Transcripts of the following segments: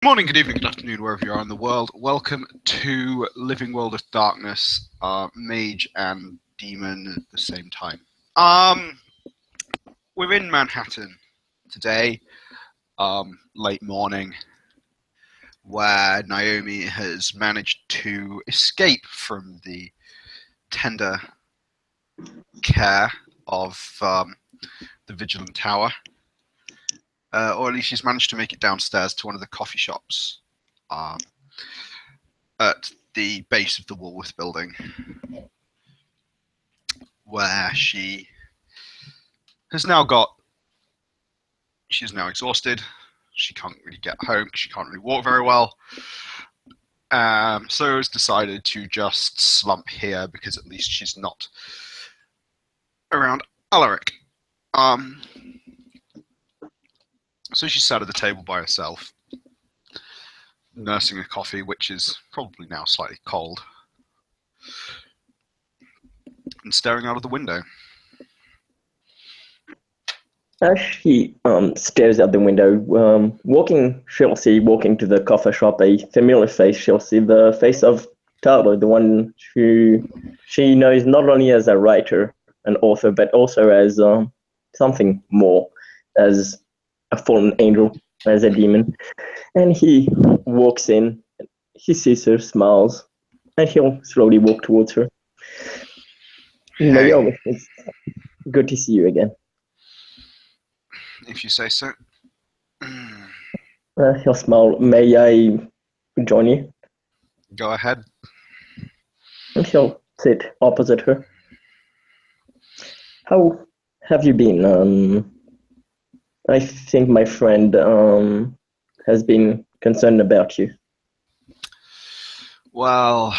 Morning, good evening, good afternoon, wherever you are in the world. Welcome to Living World of Darkness, mage and demon at the same time. We're in Manhattan today, late morning, where Naomi has managed to escape from the tender care of the Vigilant Tower. Or at least she's managed to make it downstairs to one of the coffee shops at the base of the Woolworth building, where she's now exhausted. She can't really get home. She can't really walk very well. So has decided to just slump here because at least she's not around Alaric. So she sat at the table by herself, nursing a coffee, which is probably now slightly cold, and staring out of the window. As she stares out the window, she'll see walking to the coffee shop a familiar face. She'll see the face of Taro, the one who she knows not only as a writer, an author, but also as something more, as a fallen angel, as a demon. And he walks in, he sees her, smiles, and he'll slowly walk towards her. Hey, Naomi, it's good to see you again. if you say so. He'll smile. May I join you? Go ahead. And he'll sit opposite her. How have you been? I think my friend has been concerned about you. Well,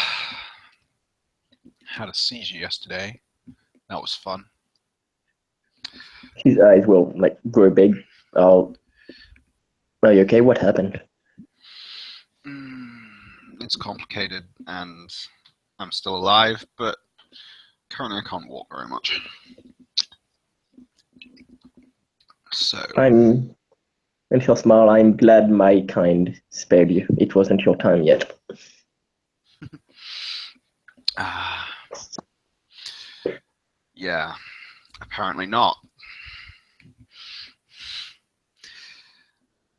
had a seizure yesterday. That was fun. His eyes will grow big. Oh, are you okay? What happened? It's complicated, and I'm still alive, but currently I can't walk very much. So And he'll smile. I'm glad my kind spared you. It wasn't your time yet. yeah, apparently not.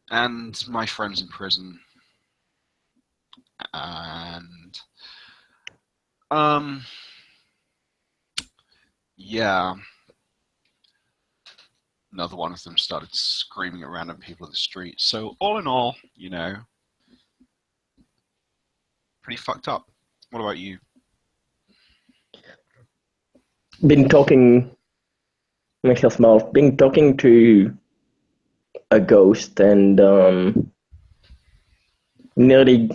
And my friend's in prison. And yeah, another one of them started screaming at random people in the street. So all in all, pretty fucked up. What about you? Been talking. He'll smile. Been talking to a ghost and nearly.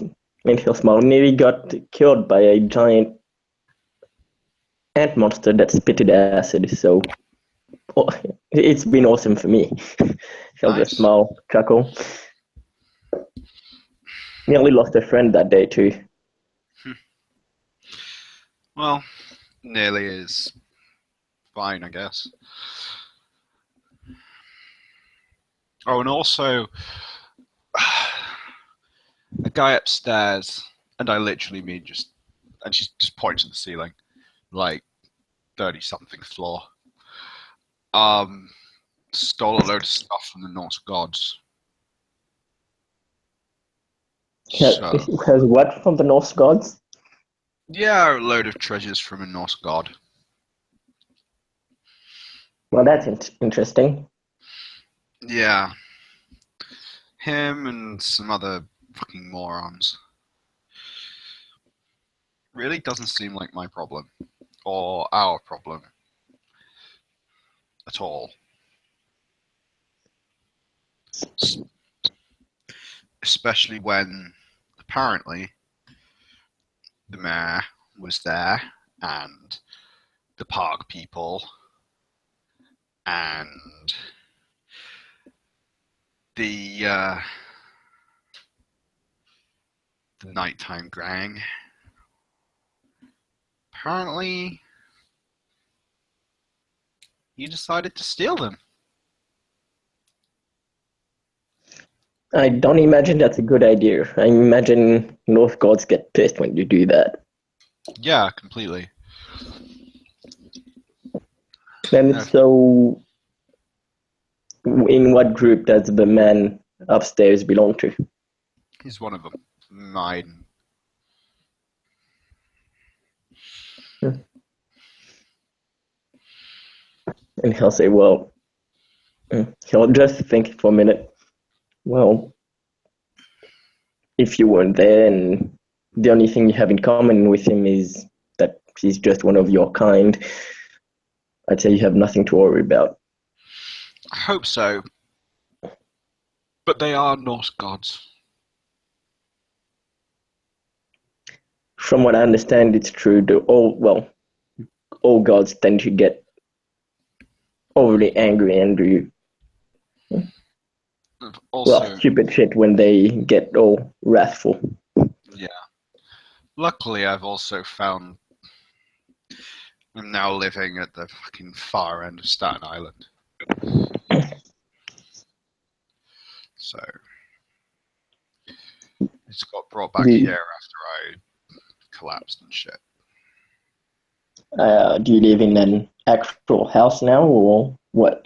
He'll smile. Nearly got killed by a giant ant monster that spitted acid. So it's been awesome for me. He'll just Nice. smile, chuckle. Nearly lost a friend that day too. Well, nearly is fine, I guess. Oh, and also, a guy upstairs, and I literally mean and she just points at the ceiling, like 30-something floor. Stole a load of stuff from the Norse gods. So, Has what from the Norse gods? yeah, a load of treasures from a Norse god. Well, that's interesting. Yeah, him and some other fucking morons. Really doesn't seem like my problem, or our problem, at all. Especially when, apparently, the mayor was there, and the park people, and the nighttime gang. Apparently, he decided to steal them. I don't imagine that's a good idea. I imagine North gods get pissed when you do that. Yeah, completely. And No, so, in what group does the man upstairs belong to? he's one of them. Mine. And he'll say, well, he'll just think for a minute. Well, if you weren't there and the only thing you have in common with him is that he's just one of your kind, I'd say you have nothing to worry about. I hope so. But they are Norse gods. From what I understand, it's true. All gods tend to get overly angry and do Also, stupid shit when they get all wrathful. yeah. Luckily, I've also found I'm now living at the fucking far end of Staten Island. So it's got brought back Do here after I collapsed and shit. do you live in an actual house now, or what?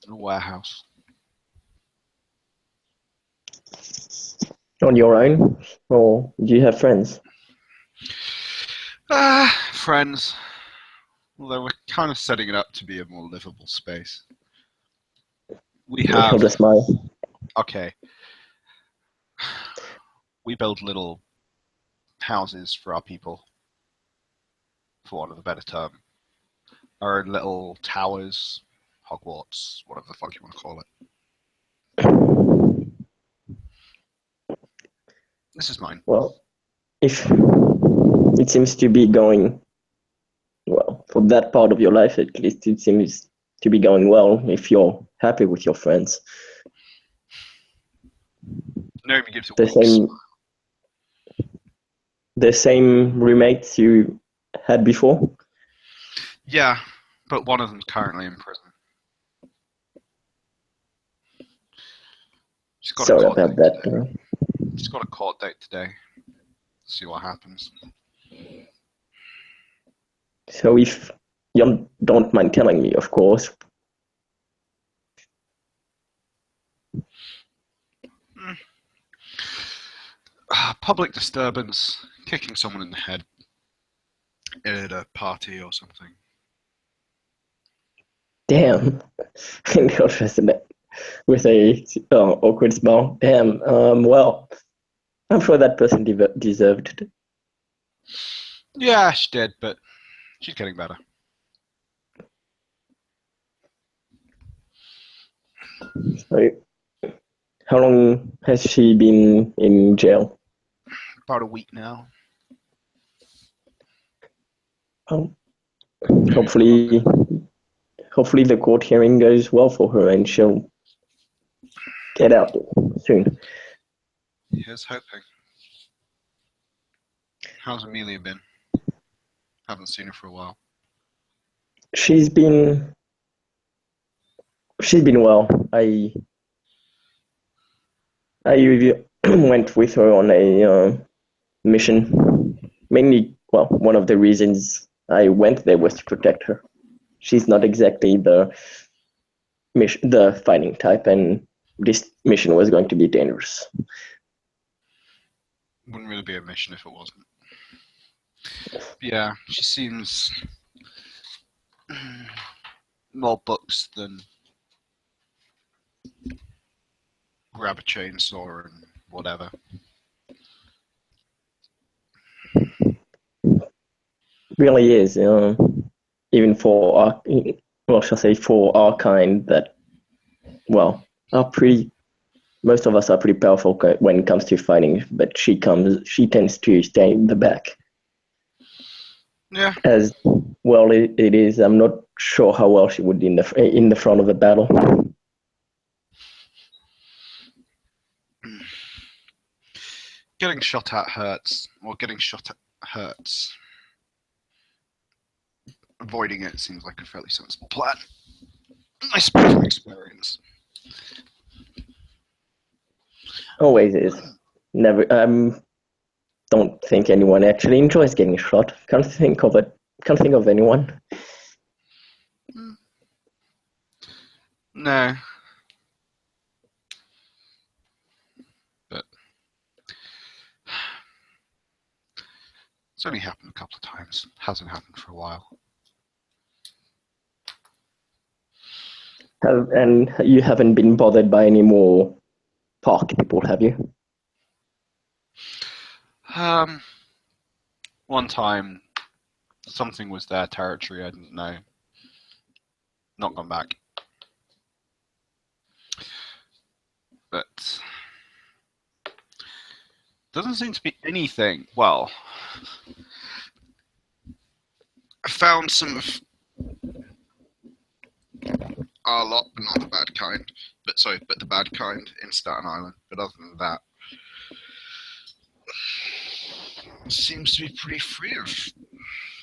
A warehouse. On your own, or do you have friends? Friends. Although we're kind of setting it up to be a more livable space. We He'll have, just smile. okay, we build little houses for our people, for want of a better term. Our own little towers, Hogwarts, whatever the fuck you want to call it. This is mine. Well, if it seems to be going well for that part of your life, at least it seems to be going well. If you're happy with your friends, Nobody gives a the week's. same roommates you had before. Yeah, but one of them's currently in prison. She's got a Sorry court about date that. today. She's got a court date today. See what happens. So if you don't mind telling me, of course. Public disturbance, kicking someone in the head at a party or something. Damn. And he'll just with a awkward smile. Damn. Well, I'm sure that person deserved it. Yeah, she did, but she's getting better. So, how long has she been in jail? About a week now. Um, hopefully, hopefully the court hearing goes well for her and she'll get out soon. Here's hoping. How's Amelia been? Haven't seen her for a while. She's been well. I went with her on a mission. Mainly, well, one of the reasons I went there was to protect her. She's not exactly the fighting type, and this mission was going to be dangerous. Wouldn't really be a mission if it wasn't. But yeah, she seems more books than grab a chainsaw and whatever. Really is, even for our, well, shall I say, for our kind that, well, are pretty. Most of us are pretty powerful when it comes to fighting, but she tends to stay in the back. Yeah. As well it is, I'm not sure how well she would in the front of the battle. Getting shot at hurts, or getting shot at hurts. Avoiding it seems like a fairly sensible plan. I speak from experience. Always is. Never. Don't think anyone actually enjoys getting shot. Can't think of it. Can't think of anyone. No. But it's only happened a couple of times. Hasn't happened for a while. And you haven't been bothered by any more park people, have you? One time, something was their territory. I didn't know. Not gone back. But doesn't seem to be anything. Well, I found some of our lot, but not the bad kind. But the bad kind in Staten Island. But other than that, it seems to be pretty free of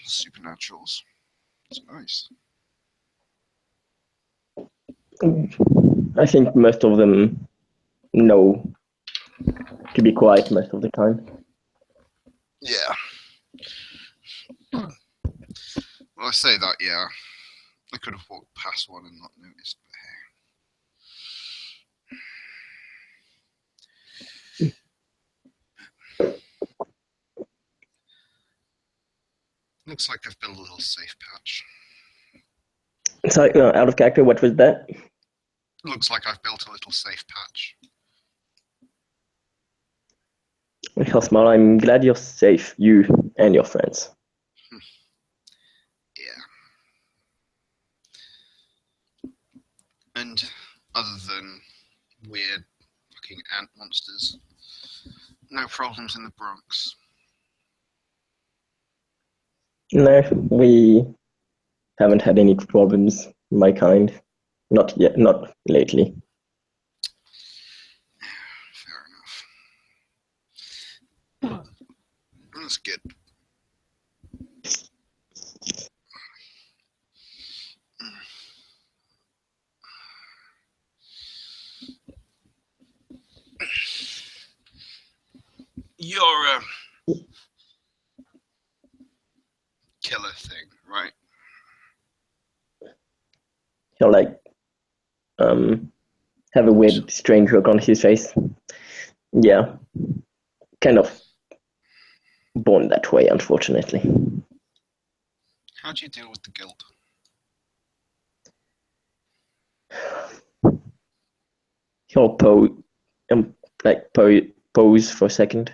supernaturals. It's nice. I think most of them know to be quiet most of the time. Yeah. Well, I say that, yeah. I could have walked past one and not noticed, but hey. Looks like they've built a little safe patch. So, out of character, what was that? Looks like I've built a little safe patch. Hosmar, I'm glad you're safe, you and your friends. Yeah. And other than weird fucking ant monsters, no problems in the Bronx. No, we haven't had any problems, my kind. Not yet, not lately. Fair enough. That's good. You're a killer thing, right? He'll like have a weird, strange look on his face. Yeah, kind of born that way, unfortunately. How do you deal with the guilt? He'll pose for a second.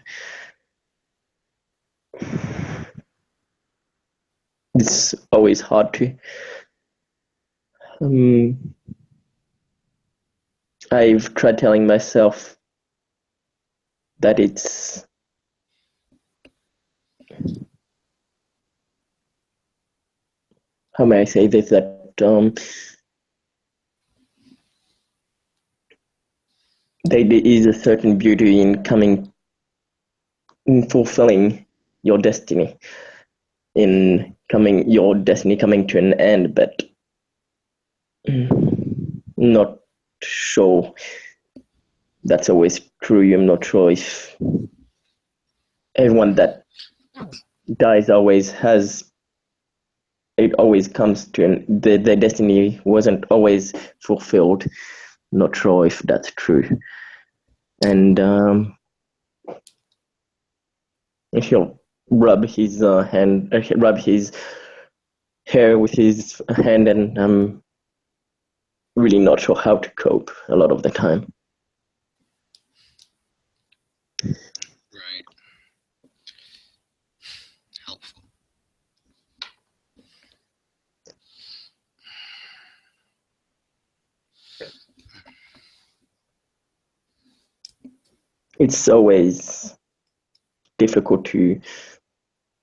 It's always hard to. I've tried telling myself that it's how may I say this, that there is a certain beauty in fulfilling your destiny, in your destiny coming to an end, but not sure that's always true. I'm not sure if everyone that dies always has. It always comes to their destiny wasn't always fulfilled. Not sure if that's true. And he'll rub his rub his hair with his hand, and I'm really not sure how to cope a lot of the time. Right. Helpful. It's always difficult to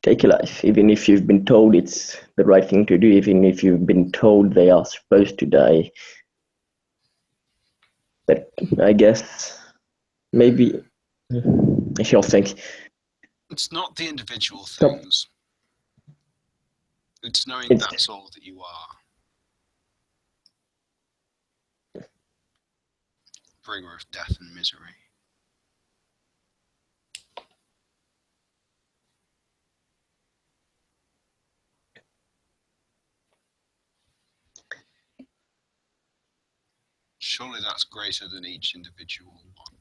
take a life, even if you've been told it's the right thing to do, even if you've been told they are supposed to die. But I guess maybe she'll think. It's not the individual things. It's knowing that's all that you are. Bringer of death and misery. Surely that's greater than each individual one.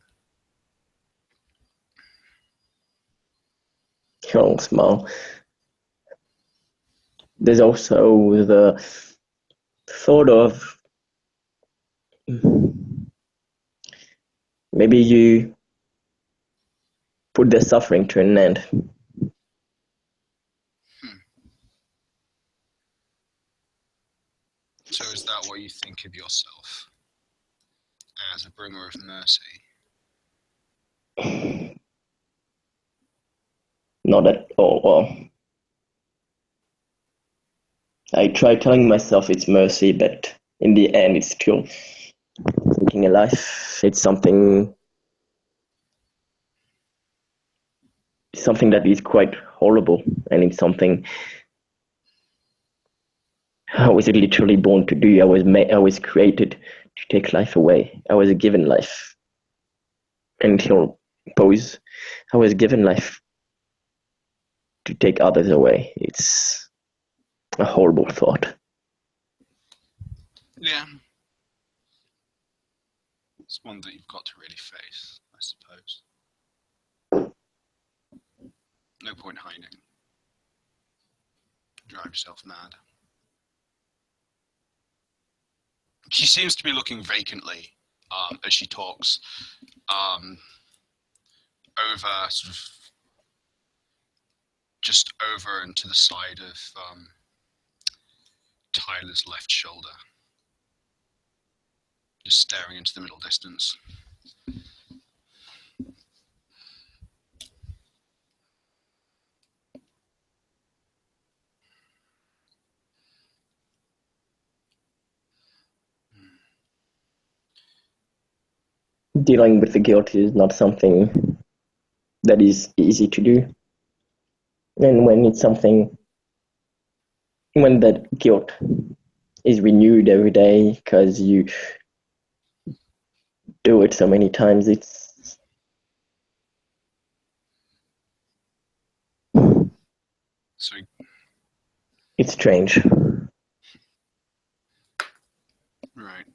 He'll smile. There's also the thought of maybe you put the suffering to an end. So is that what you think of yourself? As a bringer of mercy? Not at all. Well, I try telling myself it's mercy, but in the end, it's still taking a life. It's something that is quite horrible, and it's something I was literally born to do. I was created to take life away. I was given life, and he'll pose. I was given life to take others away. It's a horrible thought. Yeah. It's one that you've got to really face, I suppose. No point hiding. Drive yourself mad. She seems to be looking vacantly as she talks over, sort of, just over and to the side of Tyler's left shoulder. Just staring into the middle distance. Dealing with the guilt is not something that is easy to do. And when that guilt is renewed every day because you do it so many times, it's strange. Right.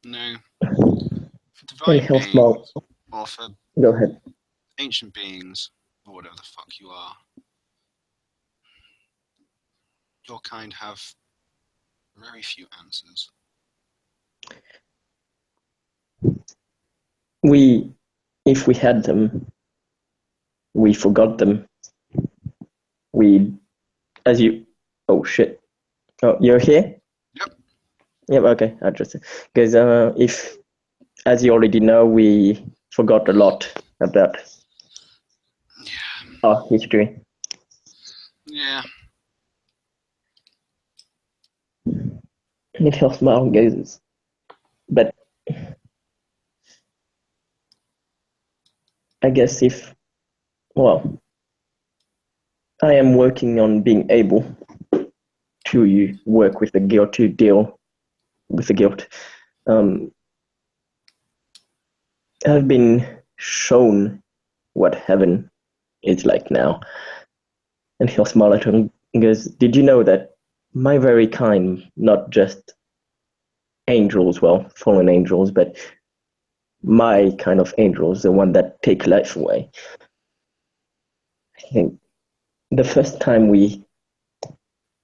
No. For divine beings, or for Go ahead. ancient beings, or whatever the fuck you are, your kind have very few answers. If we had them, we forgot them. Oh shit. Oh, you're here? Yep. Yep, okay, interesting. Because if, as you already know, we forgot a lot about our history. Yeah. It helps my own gazes. But I guess I am working on being able to work with the guilt, to deal with the guilt. I've been shown what heaven is like now. And he'll smile at her and goes, did you know that my very kind, not just angels, well, fallen angels, but my kind of angels, the one that take life away. I think the first time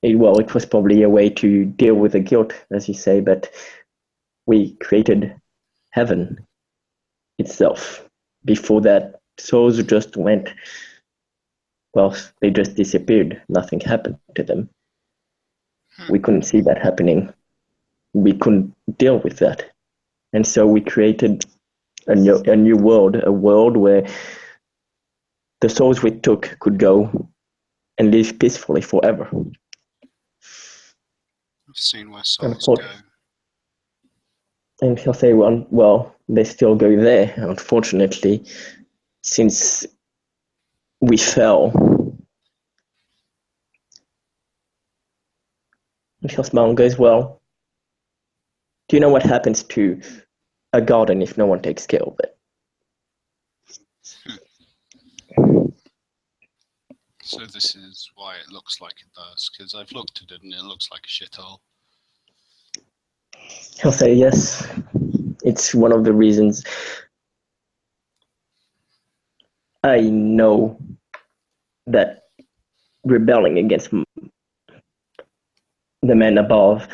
it was probably a way to deal with the guilt, as you say, but we created heaven itself. Before that, souls just went, well, they just disappeared. Nothing happened to them. We couldn't see that happening. We couldn't deal with that. And so we created a new world, a world where the souls we took could go and live peacefully forever. I've seen where souls go. And he'll say, well, they still go there, unfortunately, since we fell. And he'll smile and goes, well, do you know what happens to a garden if no one takes care of it? So this is why it looks like it does, because I've looked at it and it looks like a shithole. I'll say yes. It's one of the reasons I know that rebelling against the man above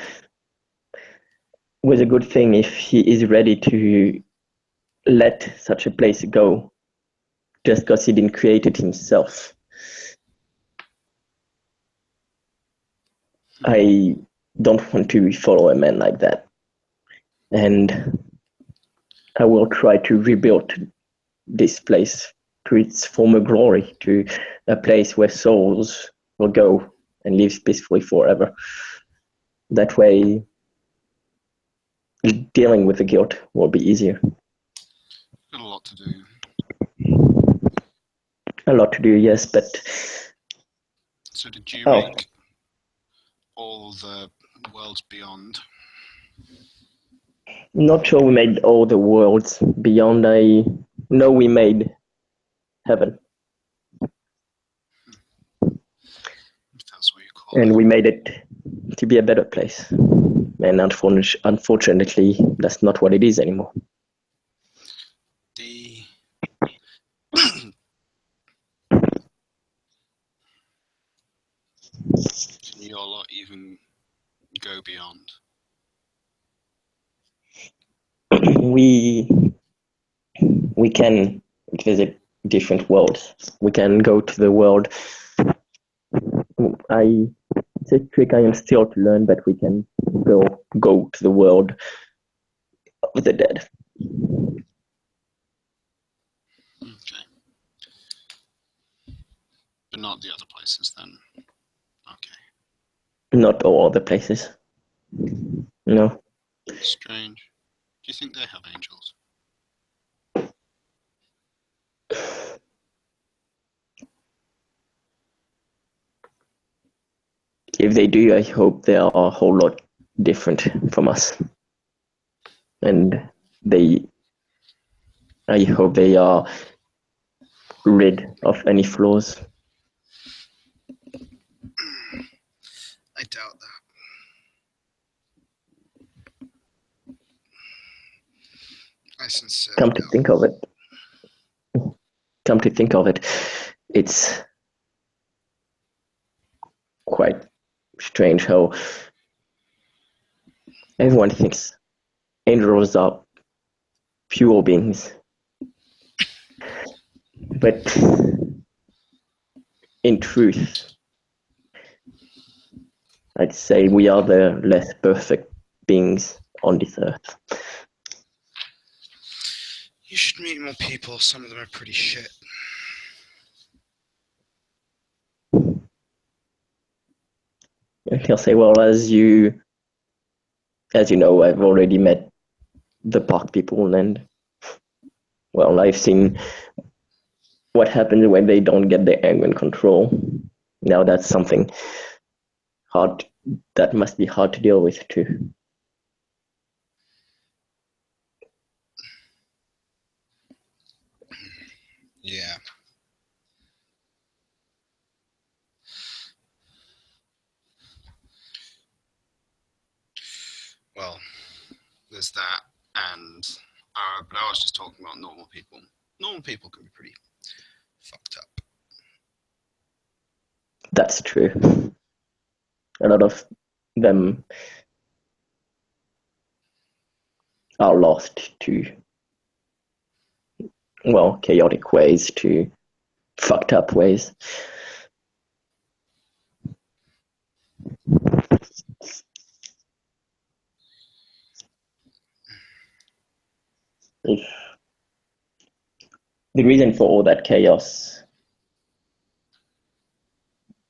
was a good thing if he is ready to let such a place go just because he didn't create it himself. I don't want to follow a man like that. And I will try to rebuild this place to its former glory, to a place where souls will go and live peacefully forever. That way, dealing with the guilt will be easier. Got a lot to do. A lot to do, yes, but... So did you make all the worlds beyond? Not sure we made all the worlds beyond. I know we made heaven. If that's what you call And it. we made it to be a better place. And unfortunately, that's not what it is anymore. Can your lot even go beyond? We can visit different worlds. We can go to the world. It's a trick I am still to learn, but we can go to the world of the dead. Okay. But not the other places then. Okay. Not all other places. No. Strange. Do you think they have angels? If they do, I hope they are a whole lot different from us. And I hope they are rid of any flaws. I doubt that. I sincerely Come to think of it, it's quite strange how everyone thinks angels are pure beings. But in truth, I'd say we are the less perfect beings on this earth. You should meet more people. Some of them are pretty shit. And he'll say, well, as you know, I've already met the park people, and well, I've seen what happens when they don't get their anger in control. Now that's something hard, that must be hard to deal with too. Yeah. Well, there's that, and but I was just talking about normal people. Normal people can be pretty fucked up. That's true. A lot of them are lost to, well, chaotic ways, to fucked up ways. If the reason for all that chaos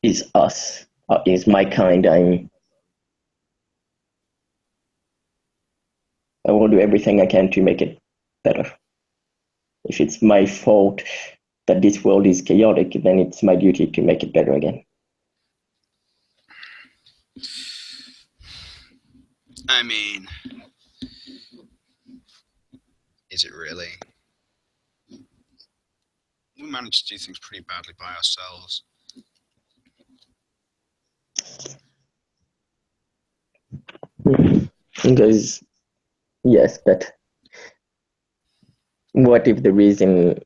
is us, is my kind, I will do everything I can to make it better. If it's my fault that this world is chaotic, then it's my duty to make it better again. I mean, is it really? We manage to do things pretty badly by ourselves. Because yes, but what if the reason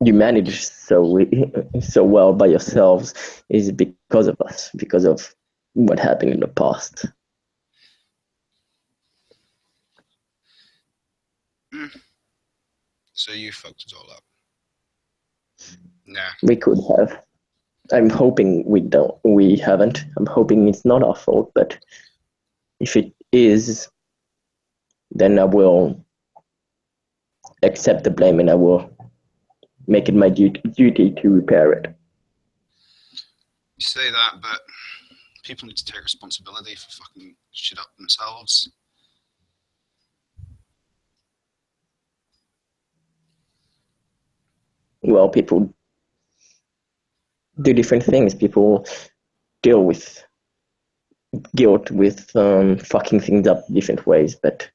you manage so well by yourselves is because of us, because of what happened in the past? So you fucked it all up. Nah. We could have. I'm hoping we don't. We haven't. I'm hoping it's not our fault. But if it is, then I will accept the blame and I will make it my duty to repair it. You say that, but people need to take responsibility for fucking shit up themselves. Well, people do different things. People deal with guilt with fucking things up different ways. But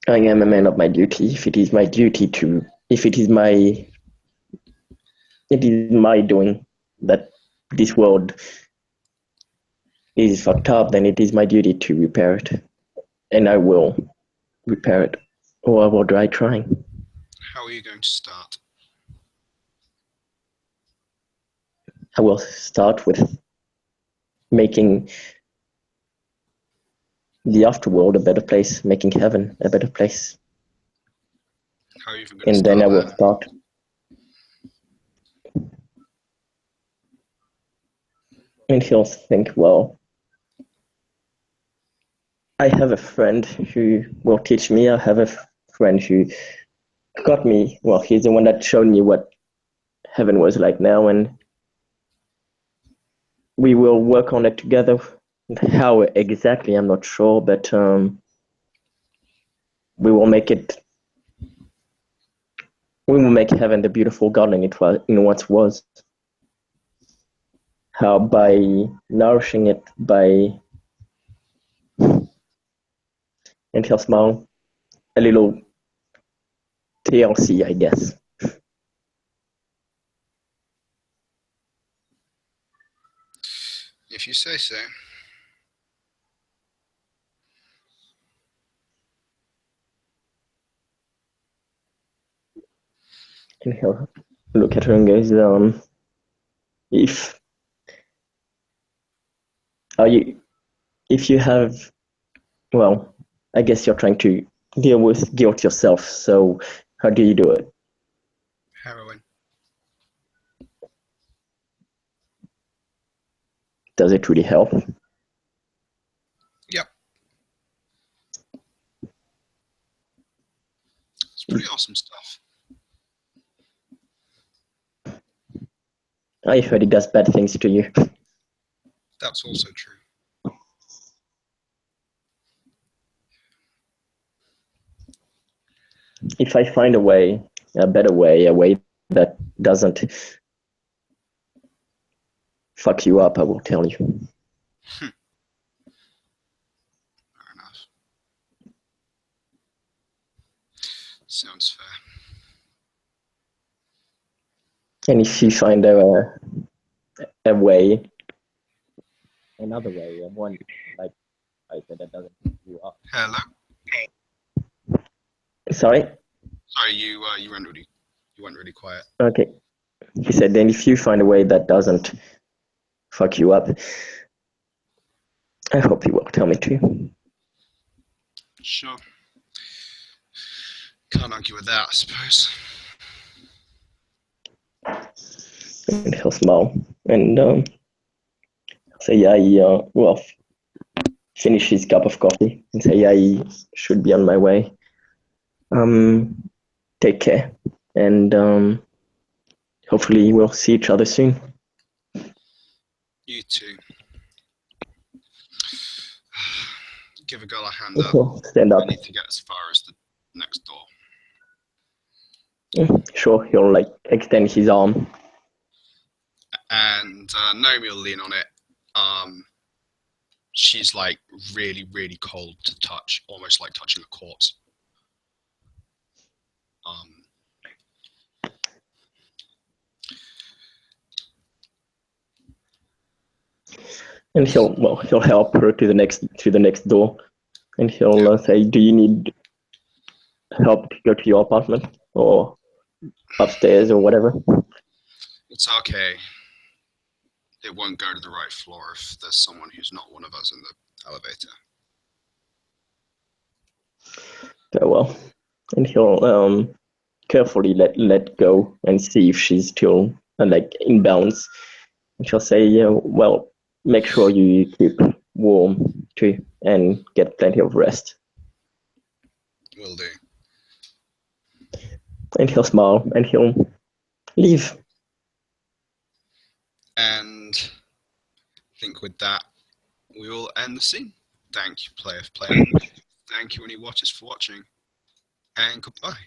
I am a man of my duty. If it is my duty to, if it is my doing that this world is fucked up, then it is my duty to repair it, and I will repair it, or I will die trying. How are you going to start? I will start with making the afterworld a better place, making heaven a better place. How are you even going to And start then I will that? start. And he'll think, well, I have a friend who will teach me. I have a friend who got me. Well, he's the one that showed me what heaven was like now, and we will work on it together. How exactly, I'm not sure, but we will make it. We will make heaven the beautiful garden it was in what was. How? By nourishing it, by, and he'll smile, a little TLC, I guess. If you say so. And he'll look at her and goes, if are you, if you have, well, I guess you're trying to deal with guilt yourself. So how do you do it? Heroin. Does it really help? Yep. It's pretty awesome stuff. I heard it does bad things to you. That's also true. If I find a way, a better way, a way that doesn't fuck you up, I will tell you. Fair enough. Sounds fair. And if you find a way, another way, one like I said that doesn't fuck you up. Hello. Sorry. Sorry, you went really quiet. Okay. He said, then if you find a way that doesn't fuck you up, I hope you will tell me too. Sure. Can't argue with that, I suppose. And he'll smile and say, yeah, well, finish his cup of coffee and say, yeah, I should be on my way. Take care, and hopefully we'll see each other soon. You too. Give a girl a hand up. He'll stand up. I need to get as far as the next door. Sure, he'll like extend his arm. And Naomi will lean on it. She's like really, really cold to touch, almost like touching a corpse. And he'll help her to the next door, and he'll say, "Do you need help to go to your apartment or upstairs or whatever?" It's okay. It won't go to the right floor if there's someone who's not one of us in the elevator. Very well. And he'll carefully let go and see if she's still like in bounds. And she'll say, "Yeah, well, make sure you keep warm too and get plenty of rest." Will do. And he'll smile and he'll leave. And I think with that, we will end the scene. Thank you, player, for playing. Thank you, any watchers, for watching. And goodbye.